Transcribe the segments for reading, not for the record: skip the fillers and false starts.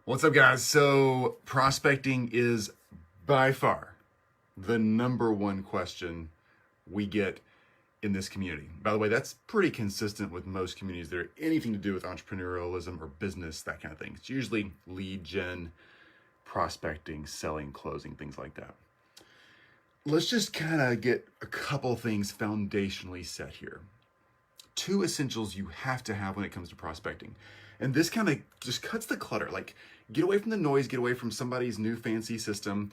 What's up, guys? So prospecting is by far the number one question we get in this community. By the way, that's pretty consistent with most communities that are anything to do with entrepreneurialism or business, that kind of thing. It's usually lead gen, prospecting, selling, closing, things like that. Let's just kind of get a couple things foundationally set here. Two essentials you have to have when it comes to prospecting. And this kind of just cuts the clutter. Like, get away from the noise, get away from somebody's new fancy system.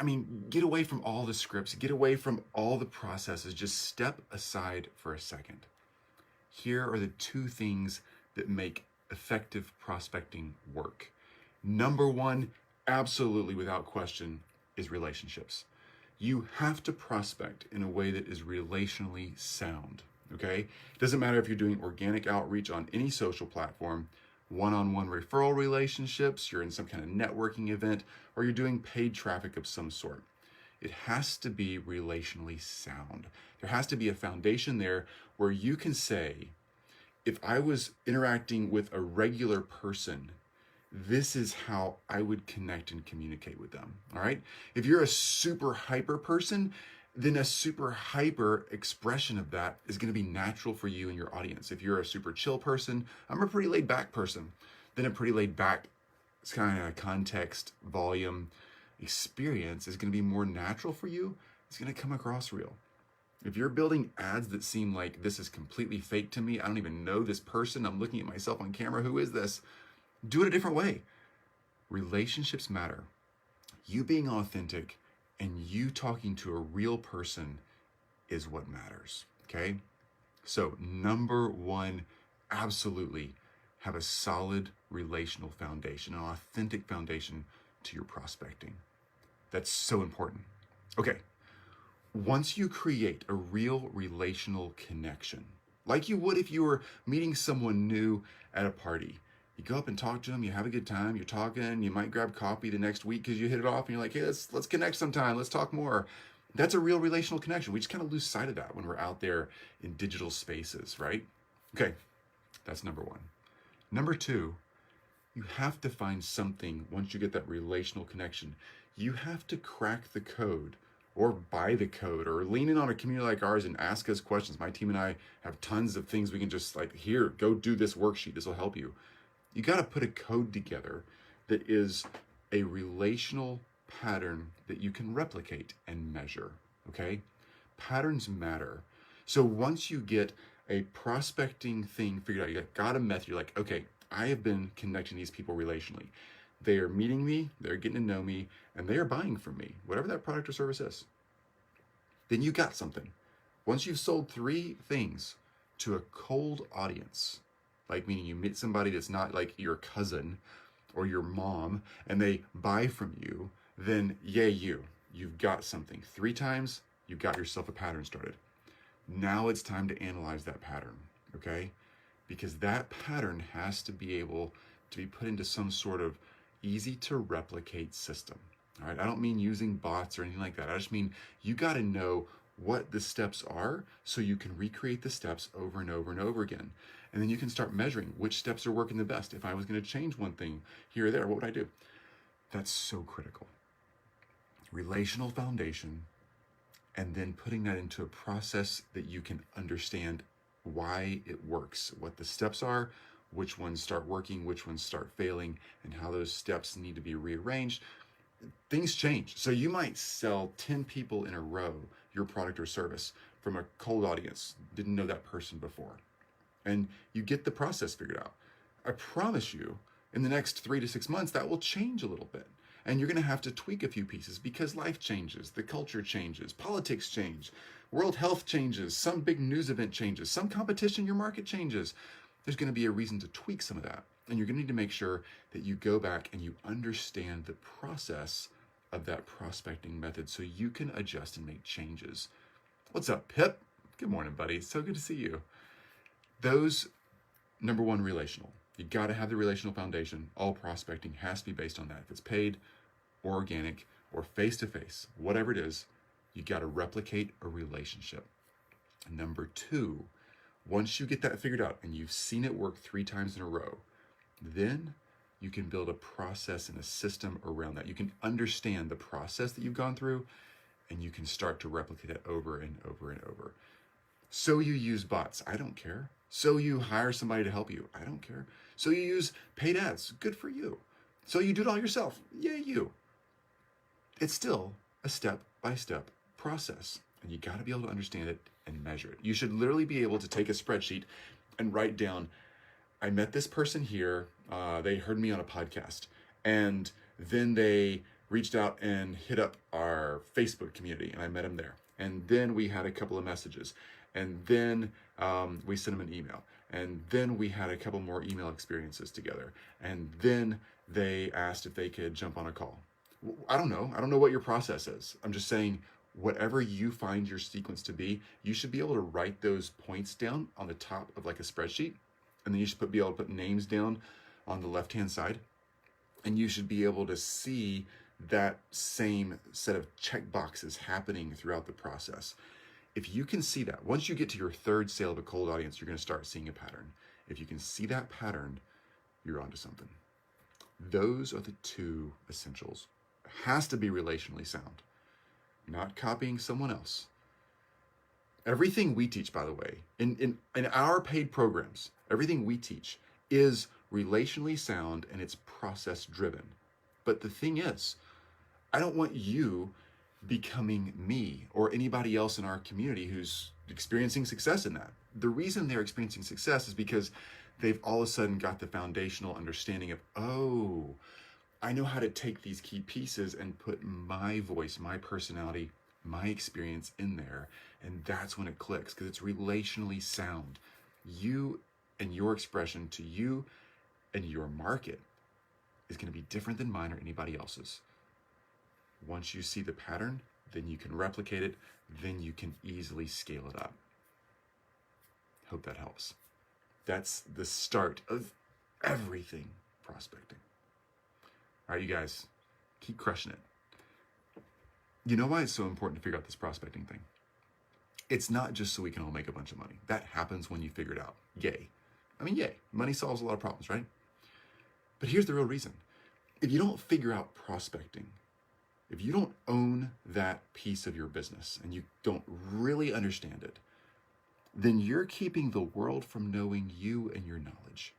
I mean, get away from all the scripts, get away from all the processes. Just step aside for a second. Here are the two things that make effective prospecting work. Number one, absolutely without question, is relationships. You have to prospect in a way that is relationally sound. Okay? It doesn't matter if you're doing organic outreach on any social platform, one-on-one referral relationships, you're in some kind of networking event, or you're doing paid traffic of some sort. It has to be relationally sound. There has to be a foundation there where you can say, if I was interacting with a regular person, this is how I would connect and communicate with them. All right? If you're a super hyper person, then a super hyper expression of that is going to be natural for you and your audience. If you're a super chill person, I'm a pretty laid back person, then a pretty laid back kind of context, volume, experience is going to be more natural for you. It's going to come across real. If you're building ads that seem like this is completely fake to me, I don't even know this person, I'm looking at myself on camera, who is this? Do it a different way. Relationships matter. You being authentic and you talking to a real person is what matters, okay? So number one, absolutely have a solid relational foundation, an authentic foundation to your prospecting. That's so important. Okay, once you create a real relational connection, like you would if you were meeting someone new at a party, you go up and talk to them, you have a good time, you're talking, you might grab coffee the next week because you hit it off and you're like, hey, let's connect sometime, let's talk more. That's a real relational connection. We just kind of lose sight of that when we're out there in digital spaces, right? Okay, that's number one. Number two, you have to find something once you get that relational connection. You have to crack the code or buy the code or lean in on a community like ours and ask us questions. My team and I have tons of things we can just like, here, go do this worksheet. This will help you. You got to put a code together that is a relational pattern that you can replicate and measure, okay? Patterns matter. So once you get a prospecting thing figured out, you got a method, you're like, okay, I have been connecting these people relationally. They are meeting me, they're getting to know me, and they are buying from me, whatever that product or service is. Then you got something. Once you've sold three things to a cold audience, like meaning you meet somebody that's not like your cousin or your mom and they buy from you, then yay you. You've got something. 3 times, you've got yourself a pattern started. Now it's time to analyze that pattern, okay? Because that pattern has to be able to be put into some sort of easy to replicate system, all right? I don't mean using bots or anything like that. I just mean you got to know what the steps are so you can recreate the steps over and over and over again. And then you can start measuring which steps are working the best. If I was going to change one thing here or there, what would I do? That's so critical. Relational foundation, and then putting that into a process that you can understand why it works, what the steps are, which ones start working, which ones start failing, and how those steps need to be rearranged. Things change. So you might sell 10 people in a row your product or service from a cold audience, didn't know that person before. And you get the process figured out. I promise you, in the next 3 to 6 months, that will change a little bit. And you're going to have to tweak a few pieces because life changes, the culture changes, politics change, world health changes, some big news event changes, some competition in your market changes. There's going to be a reason to tweak some of that. And you're going to need to make sure that you go back and you understand the process of that prospecting method so you can adjust and make changes. What's up, Pip? Good morning, buddy. So good to see you. Those, number one, relational. You got to have the relational foundation. All prospecting has to be based on that. If it's paid or organic or face-to-face, whatever it is, you got to replicate a relationship. Number two, once you get that figured out and you've seen it work 3 times in a row, then you can build a process and a system around that. You can understand the process that you've gone through, and you can start to replicate it over and over and over. So you use bots, I don't care. So you hire somebody to help you, I don't care. So you use paid ads, good for you. So you do it all yourself, yay you. It's still a step-by-step process, and you got to be able to understand it and measure it. You should literally be able to take a spreadsheet and write down, I met this person here, they heard me on a podcast, and then they reached out and hit up our Facebook community, and I met them there. And then we had a couple of messages, and then we sent them an email, and then we had a couple more email experiences together, and then they asked if they could jump on a call. I don't know what your process is. I'm just saying, whatever you find your sequence to be, you should be able to write those points down on the top of like a spreadsheet, and then you should be able to put names down on the left-hand side, and you should be able to see that same set of check boxes happening throughout the process. If you can see that, once you get to your third sale of a cold audience, you're going to start seeing a pattern. If you can see that pattern, you're onto something. Those are the two essentials. It has to be relationally sound, not copying someone else. Everything we teach, by the way, in our paid programs, everything we teach is relationally sound and it's process driven. But the thing is, I don't want you becoming me or anybody else in our community who's experiencing success in that. The reason they're experiencing success is because they've all of a sudden got the foundational understanding of, oh, I know how to take these key pieces and put my voice, my personality, my experience in there. And that's when it clicks, because it's relationally sound. You and your expression to you and your market is going to be different than mine or anybody else's. Once you see the pattern, then you can replicate it, then you can easily scale it up. Hope that helps. That's the start of everything prospecting. All right, you guys, keep crushing it. You know why it's so important to figure out this prospecting thing? It's not just so we can all make a bunch of money. That happens when you figure it out. Yay. I mean, yay. Money solves a lot of problems, right? But here's the real reason. If you don't figure out prospecting, if you don't own that piece of your business and you don't really understand it, then you're keeping the world from knowing you and your knowledge.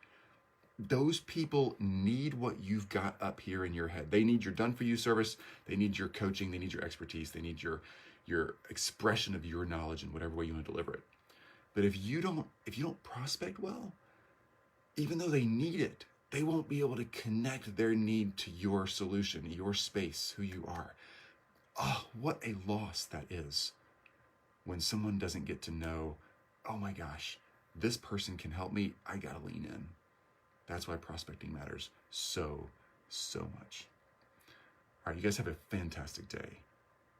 Those people need what you've got up here in your head. They need your done-for-you service. They need your coaching. They need your expertise. They need your expression of your knowledge in whatever way you want to deliver it. But if you don't prospect well, even though they need it, they won't be able to connect their need to your solution, your space, who you are. Oh, what a loss that is when someone doesn't get to know, oh my gosh, this person can help me. I gotta lean in. That's why prospecting matters so much. All right, you guys have a fantastic day.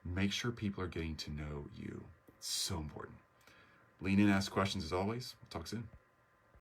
Make sure people are getting to know you. It's so important. Lean in, ask questions as always. We'll talk soon.